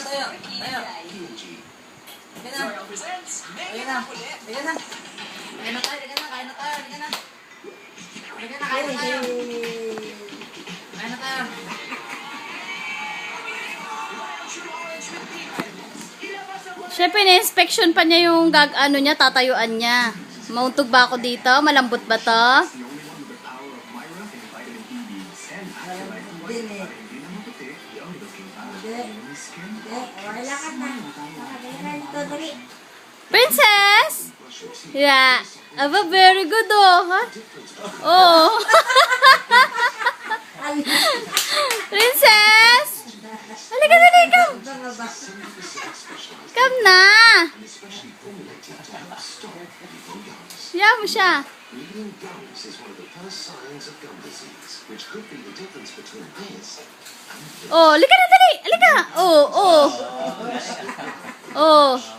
tayo. Tayo. Sige na. Sige na. Sige na. Kain na tayo, sige na. Kain na tayo, sige na. Sige na, kain na tayo. Kain na tayo. Siyempre, na-inspection pa niya yung niya, tatayuan niya. Mauntog ba ako dito? Malambot ba to? Princess? Yeah. Aba, very good oh. Ha? Oh. Princess? Halika, dali, come. Come na. Siya mo siya. Oh, halika na, dali. Halika. Oh, oh. Oh.